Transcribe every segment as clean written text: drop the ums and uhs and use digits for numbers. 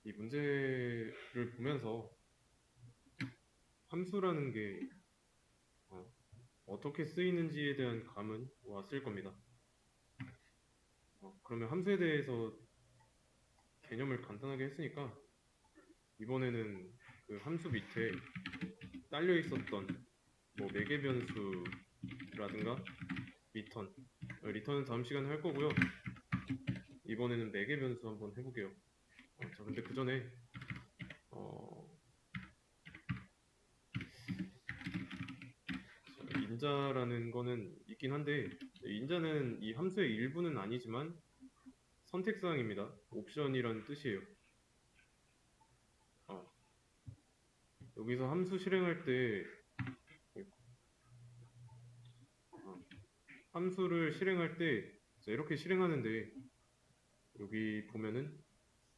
이 문제를 보면서 함수라는 게 어떻게 쓰이는지에 대한 감은 왔을 겁니다. 그러면 함수에 대해서 개념을 간단하게 했으니까 이번에는 그 함수 밑에 딸려 있었던 뭐 매개 변수라든가 리턴은 다음 시간에 할 거고요. 이번에는 매개 변수 한번 해볼게요. 자, 근데 그 전에 인자라는 거는 있긴 한데, 인자는 이 함수의 일부는 아니지만 선택사항입니다. 옵션이라는 뜻이에요. 여기서 함수 실행할 때 함수를 실행할 때 이렇게 실행하는데, 여기 보면은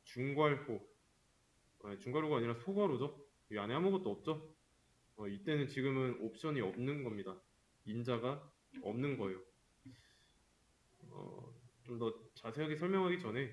중괄호, 중괄호가 아니라 소괄호죠. 이 안에 아무것도 없죠. 이때는 지금은 옵션이 없는 겁니다. 인자가 없는 거예요. 좀 더 자세하게 설명하기 전에,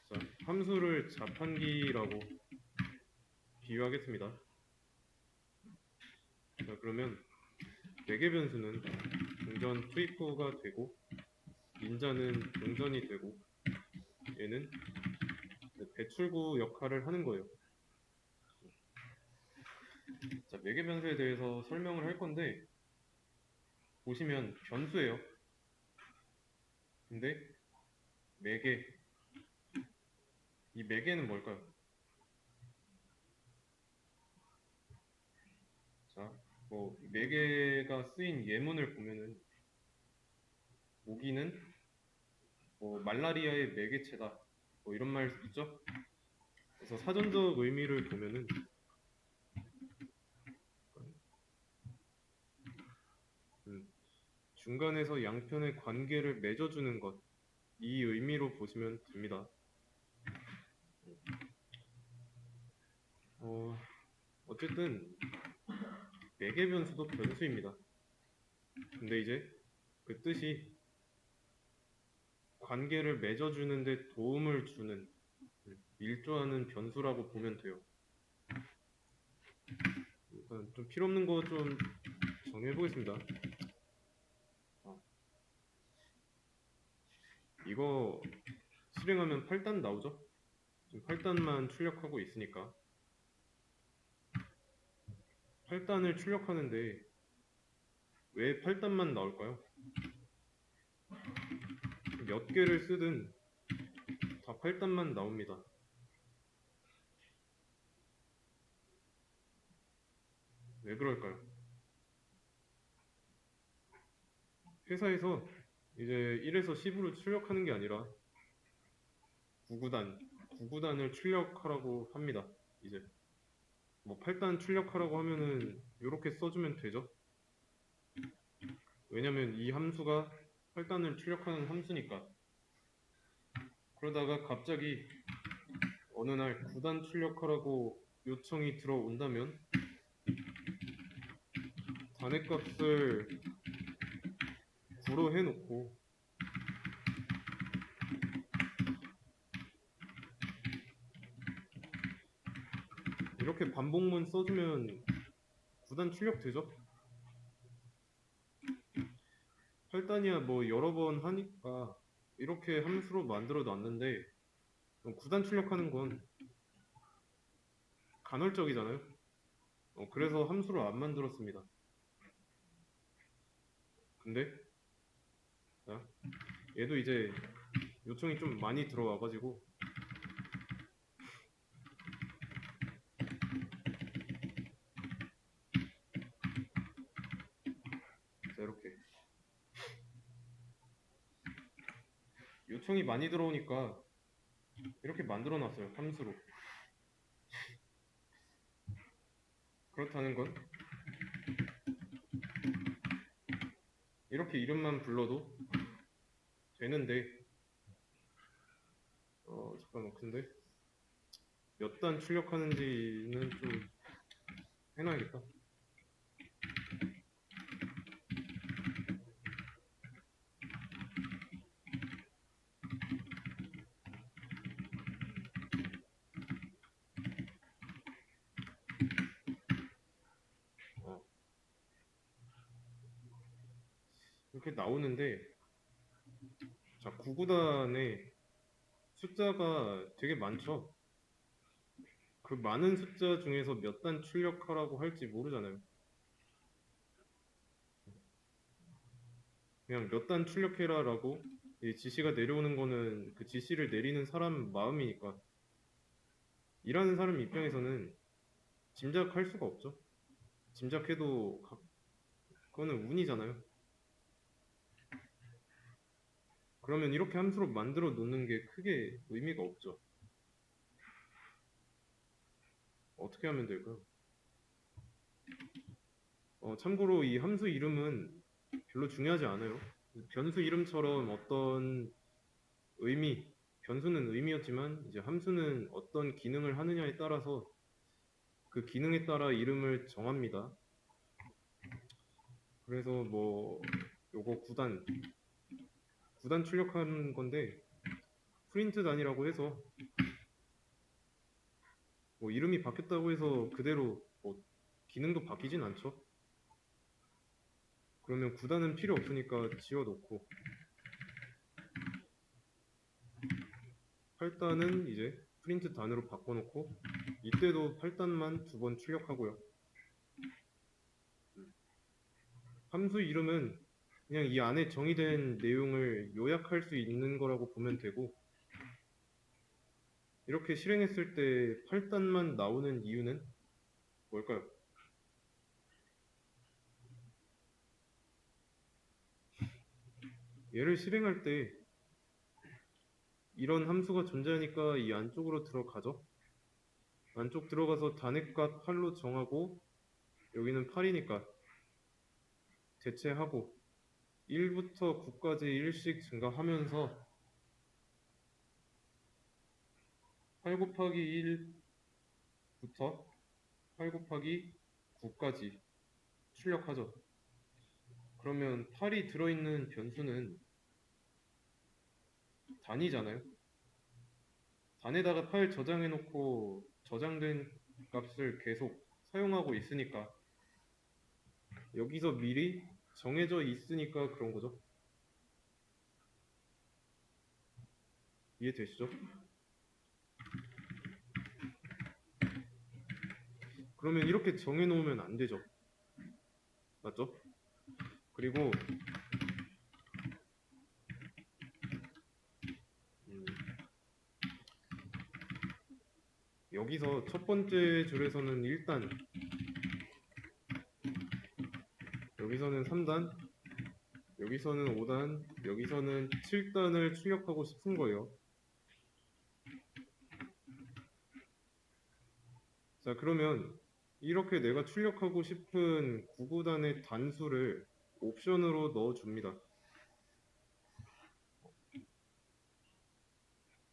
자, 함수를 자판기라고 비유하겠습니다. 자, 그러면 매개 변수는 동전 투입구가 되고, 인자는 동전이 되고, 얘는 배출구 역할을 하는 거예요. 자, 매개 변수에 대해서 설명을 할 건데, 보시면 변수예요. 근데 매개, 이 매개는 뭘까요? 자, 뭐 매개가 쓰인 예문을 보면은 모기는 뭐 말라리아의 매개체다, 뭐 이런 말 있죠? 그래서 사전적 의미를 보면은 중간에서 양편의 관계를 맺어주는 것, 이 의미로 보시면 됩니다. 어쨌든 매개 변수도 변수입니다. 근데 이제 그 뜻이 관계를 맺어주는데 도움을 주는 일조하는 변수라고 보면 돼요. 일단 좀 필요 없는 거 좀 정리해 보겠습니다. 이거 실행하면 8단 나오죠? 지금 8단만 출력하고 있으니까 8단을 출력하는데 왜 8단만 나올까요? 몇 개를 쓰든 다 8단만 나옵니다. 왜 그럴까요? 회사에서 이제 1에서 10으로 출력하는 게 아니라 9구단을 출력하라고 합니다. 이제 뭐 8단 출력하라고 하면은 이렇게 써주면 되죠. 왜냐면 이 함수가 8단을 출력하는 함수니까. 그러다가 갑자기 어느 날 9단 출력하라고 요청이 들어온다면 단의 값을 9로 해놓고 이렇게 반복문 써주면 9단 출력 되죠? 8단이야 뭐 여러 번 하니까 이렇게 함수로 만들어 놨는데 9단 출력하는 건 간헐적이잖아요. 그래서 함수를 안 만들었습니다. 근데 자, 얘도 이제 요청이 좀 많이 들어와가지고 자, 이렇게 요청이 많이 들어오니까 이렇게 만들어 놨어요. 함수로. 그렇다는 건 이렇게 이름만 불러도 되는데 잠깐만, 근데 몇 단 출력하는지는 좀 해놔야겠다. 이렇게 나오는데, 자, 구구단에 숫자가 되게 많죠. 그 많은 숫자 중에서 몇 단 출력하라고 할지 모르잖아요. 그냥 몇 단 출력해라라고 이 지시가 내려오는 거는 그 지시를 내리는 사람 마음이니까, 일하는 사람 입장에서는 짐작할 수가 없죠. 짐작해도 그거는 운이잖아요. 그러면 이렇게 함수로 만들어 놓는 게 크게 의미가 없죠. 어떻게 하면 될까요? 참고로 이 함수 이름은 별로 중요하지 않아요. 변수 이름처럼 어떤 의미, 변수는 의미였지만 이제 함수는 어떤 기능을 하느냐에 따라서 그 기능에 따라 이름을 정합니다. 그래서 뭐 요거 9단 출력하는 건데 프린트 단이라고 해서 뭐 이름이 바뀌었다고 해서 그대로 뭐 기능도 바뀌진 않죠. 그러면 9단은 필요 없으니까 지워놓고 8단은 이제 프린트 단으로 바꿔놓고 이때도 8단만 2번 출력하고요. 함수 이름은 그냥 이 안에 정의된 내용을 요약할 수 있는 거라고 보면 되고, 이렇게 실행했을 때 8단만 나오는 이유는 뭘까요? 얘를 실행할 때 이런 함수가 존재하니까 이 안쪽으로 들어가죠. 안쪽 들어가서 단액값 8로 정하고 여기는 8이니까 대체하고 1부터 9까지 1씩 증가하면서 8 곱하기 1부터 8 곱하기 9까지 출력하죠. 그러면 8이 들어있는 변수는 단이잖아요. 단에다가 8 저장해놓고 저장된 값을 계속 사용하고 있으니까 여기서 미리 정해져 있으니까 그런 거죠. 이해되시죠? 그러면 이렇게 정해놓으면 안 되죠. 맞죠? 그리고 여기서 첫 번째 줄에서는 1단, 여기서는 3단, 여기서는 5단, 여기서는 7단을 출력하고 싶은 거예요. 자, 그러면 이렇게 내가 출력하고 싶은 9구단의 단수를 옵션으로 넣어줍니다.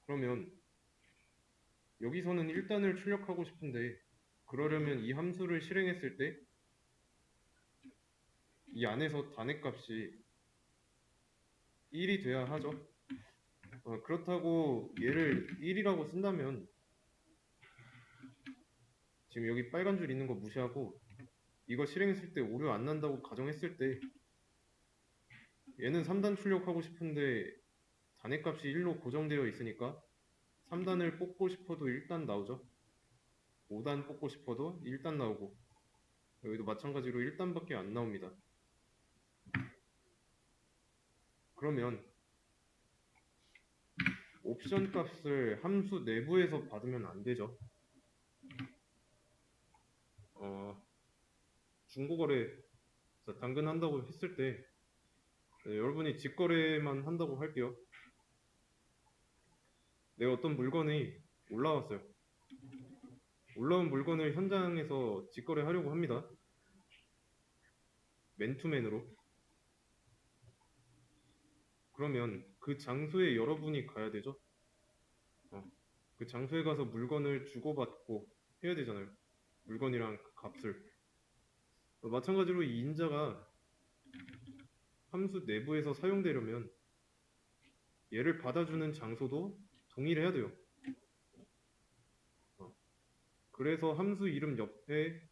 그러면 여기서는 1단을 출력하고 싶은데 그러려면 이 함수를 실행했을 때 이 안에서 단액값이 1이 돼야 하죠. 그렇다고 얘를 1이라고 쓴다면 지금 여기 빨간 줄 있는 거 무시하고 이거 실행했을 때 오류 안 난다고 가정했을 때 얘는 3단 출력하고 싶은데 단액값이 1로 고정되어 있으니까 3단을 뽑고 싶어도 1단 나오죠. 5단 뽑고 싶어도 1단 나오고 여기도 마찬가지로 1단밖에 안 나옵니다. 그러면 옵션 값을 함수 내부에서 받으면 안 되죠. 중고거래 당근 한다고 했을 때 여러분이 직거래만 한다고 할게요. 내가 어떤 물건이 올라왔어요. 올라온 물건을 현장에서 직거래 하려고 합니다. 맨투맨으로. 그러면 그 장소에 여러분이 가야 되죠. 그 장소에 가서 물건을 주고받고 해야 되잖아요. 물건이랑 그 값을. 마찬가지로 이 인자가 함수 내부에서 사용되려면 얘를 받아주는 장소도 동일해야 돼요. 그래서 함수 이름 옆에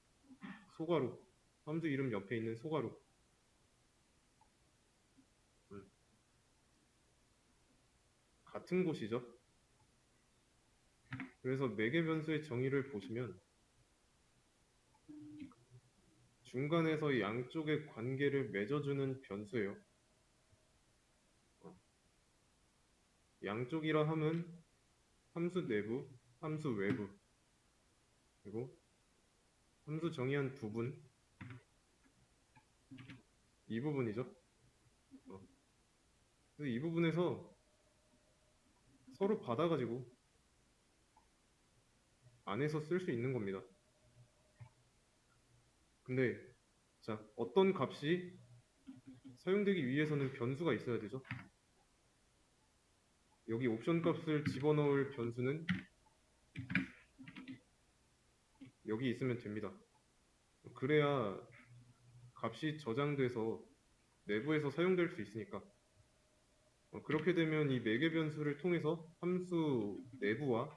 소괄호, 함수 이름 옆에 있는 소괄호 같은 곳이죠. 그래서 매개 변수의 정의를 보시면 중간에서 양쪽의 관계를 맺어주는 변수예요. 양쪽이라 함은 함수 내부, 함수 외부, 그리고 함수 정의한 부분, 이 부분이죠. 그래서 이 부분에서 서로 받아가지고 안에서 쓸 수 있는 겁니다. 근데 자, 어떤 값이 사용되기 위해서는 변수가 있어야 되죠. 여기 옵션 값을 집어넣을 변수는 여기 있으면 됩니다. 그래야 값이 저장돼서 내부에서 사용될 수 있으니까. 그렇게 되면 이 매개 변수를 통해서 함수 내부와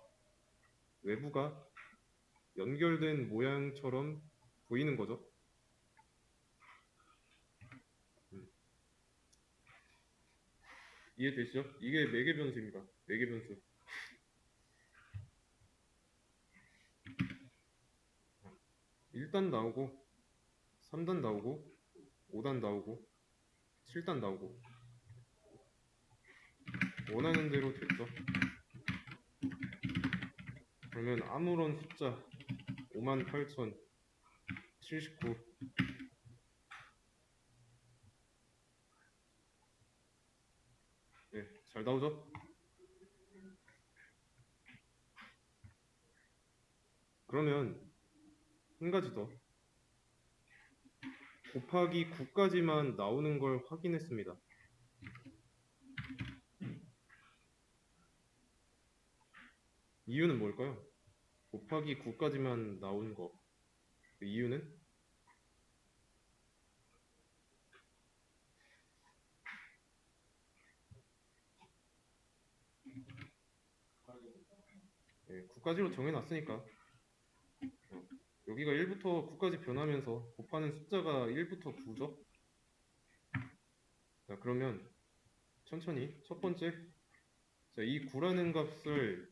외부가 연결된 모양처럼 보이는 거죠. 이해되시죠? 이게 매개 변수입니다. 매개 변수. 어, 1단 나오고 3단 나오고 5단 나오고 7단 나오고 원하는 대로 됐죠. 그러면 아무런 숫자 58,079 네, 잘 나오죠? 그러면 한 가지 더 곱하기 9까지만 나오는 걸 확인했습니다. 이유는 뭘까요? 곱하기 9까지만 나온 거. 그 이유는? 네, 9까지로 정해놨으니까. 여기가 1부터 9까지 변하면서 곱하는 숫자가 1부터 9죠? 자, 그러면 천천히 첫 번째, 자, 이 9라는 값을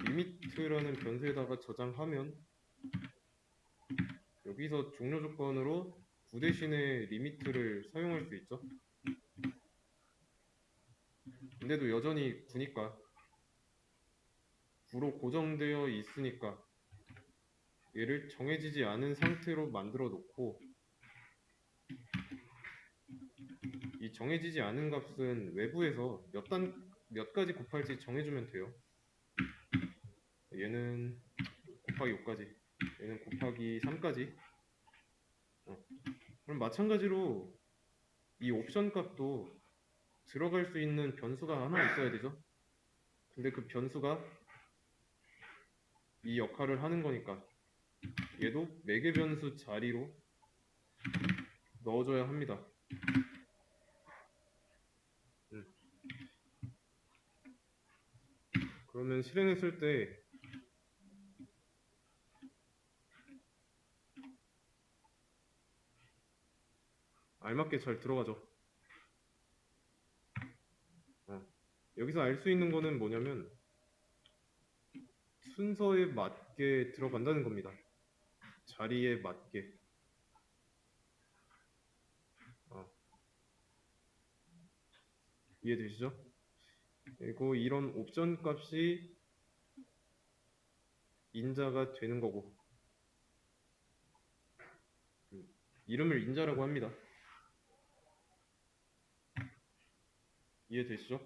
리미트라는 변수에다가 저장하면 여기서 종료 조건으로 9 대신에 리미트를 사용할 수 있죠. 근데도 여전히 9니까 9로 고정되어 있으니까 얘를 정해지지 않은 상태로 만들어 놓고 이 정해지지 않은 값은 외부에서 몇 가지 곱할지 정해주면 돼요. 얘는 곱하기 5까지, 얘는 곱하기 3까지. 그럼 마찬가지로 이 옵션 값도 들어갈 수 있는 변수가 하나 있어야 되죠. 근데 그 변수가 이 역할을 하는 거니까 얘도 매개 변수 자리로 넣어줘야 합니다. 그러면 실행했을 때 알맞게 잘 들어가죠. 여기서 알 수 있는 거는 뭐냐면 순서에 맞게 들어간다는 겁니다. 자리에 맞게. 이해되시죠? 그리고 이런 옵션 값이 인자가 되는 거고 이름을 인자라고 합니다. 이해되시죠?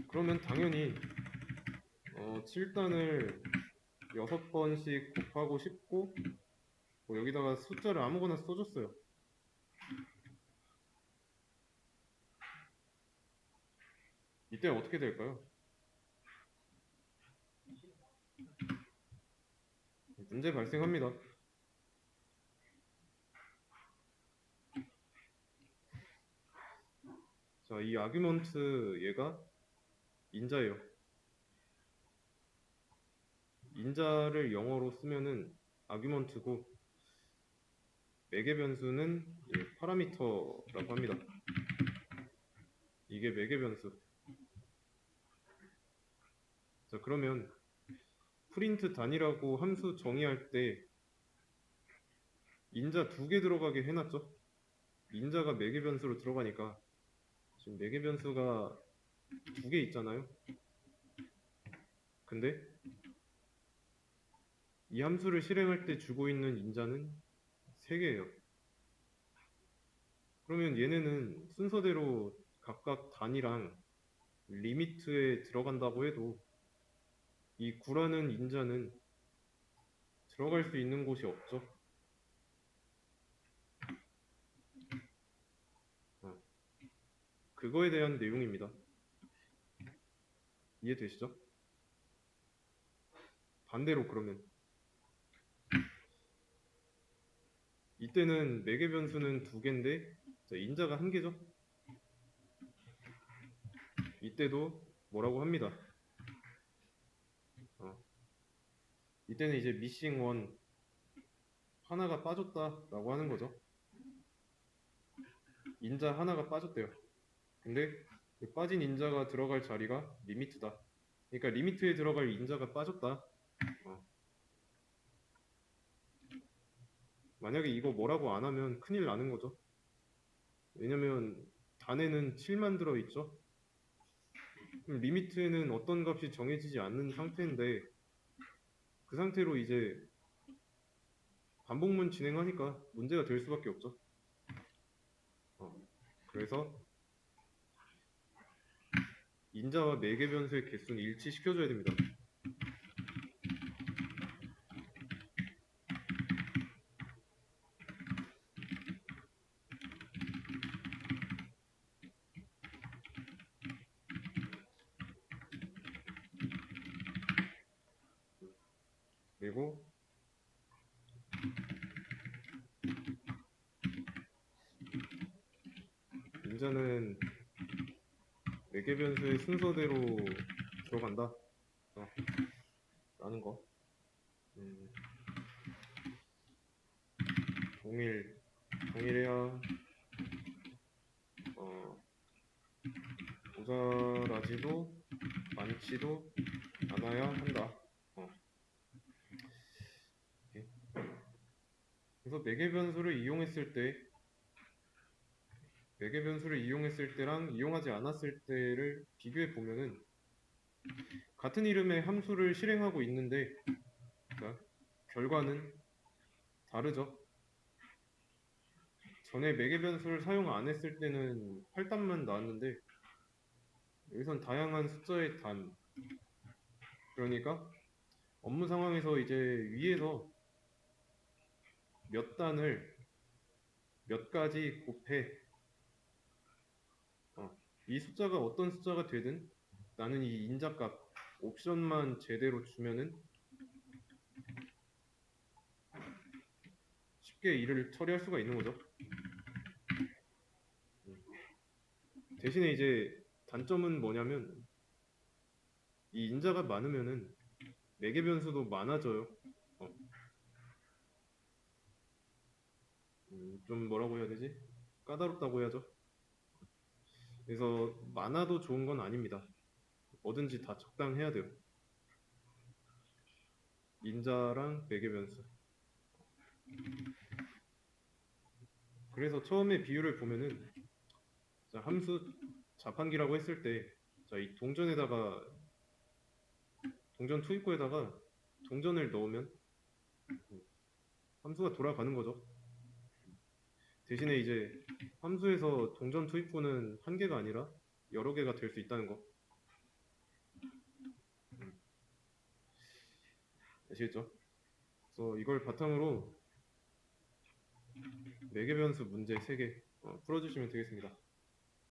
그러면 당연히 7단을 6번씩 곱하고 싶고 뭐 여기다가 숫자를 아무거나 써줬어요. 이때 어떻게 될까요? 문제 발생합니다. 자, 이 아규먼트 얘가 인자예요. 인자를 영어로 쓰면은 argument고 매개 변수는 파라미터라고 합니다. 이게 매개 변수. 자, 그러면 프린트 단위라고 함수 정의할 때 인자 2개 들어가게 해놨죠? 인자가 매개 변수로 들어가니까 지금 매개 변수가 2개 있잖아요. 근데 이 함수를 실행할 때 주고 있는 인자는 3개예요. 그러면 얘네는 순서대로 각각 단위랑 리미트에 들어간다고 해도 이 9라는 인자는 들어갈 수 있는 곳이 없죠. 그거에 대한 내용입니다. 이해되시죠? 반대로 그러면 이때는 매개 변수는 2개인데 인자가 1개죠? 이때도 뭐라고 합니다. 이때는 이제 미싱 원 하나가 빠졌다라고 하는 거죠. 인자 하나가 빠졌대요. 근데 그 빠진 인자가 들어갈 자리가 리미트다. 그러니까 리미트에 들어갈 인자가 빠졌다. 만약에 이거 뭐라고 안 하면 큰일 나는 거죠. 왜냐면 단에는 7만 들어있죠. 그럼 리미트에는 어떤 값이 정해지지 않는 상태인데 그 상태로 이제 반복문 진행하니까 문제가 될 수밖에 없죠. 그래서 인자와 매개 변수의 개수는 일치시켜줘야 됩니다. 그리고 인자는 매개 변수의 순서대로 들어간다 라는 거. 동일해야 모자라지도 많지도 않아야 한다. 그래서 매개 변수를 이용했을 때랑 이용하지 않았을 때를 비교해 보면은 같은 이름의 함수를 실행하고 있는데 그러니까 결과는 다르죠. 전에 매개 변수를 사용 안 했을 때는 8단만 나왔는데 여기선 다양한 숫자의 단, 그러니까 업무 상황에서 이제 위에서 몇 단을 몇 가지 곱해 이 숫자가 어떤 숫자가 되든 나는 이 인자값 옵션만 제대로 주면은 쉽게 일을 처리할 수가 있는 거죠. 대신에 이제 단점은 뭐냐면 이 인자가 많으면은 매개 변수도 많아져요. 좀 뭐라고 해야 되지? 까다롭다고 해야죠. 그래서 많아도 좋은 건 아닙니다. 뭐든지 다 적당해야 돼요. 인자랑 매개 변수. 그래서 처음에 비율을 보면은 자, 함수 자판기라고 했을 때 자, 이 동전에다가 동전 투입구에다가 동전을 넣으면 함수가 돌아가는 거죠. 대신에 이제 함수에서 동전 투입구는 한 개가 아니라 여러 개가 될 수 있다는 거. 아시겠죠? 그래서 이걸 바탕으로 매개 변수 문제 3개 풀어주시면 되겠습니다.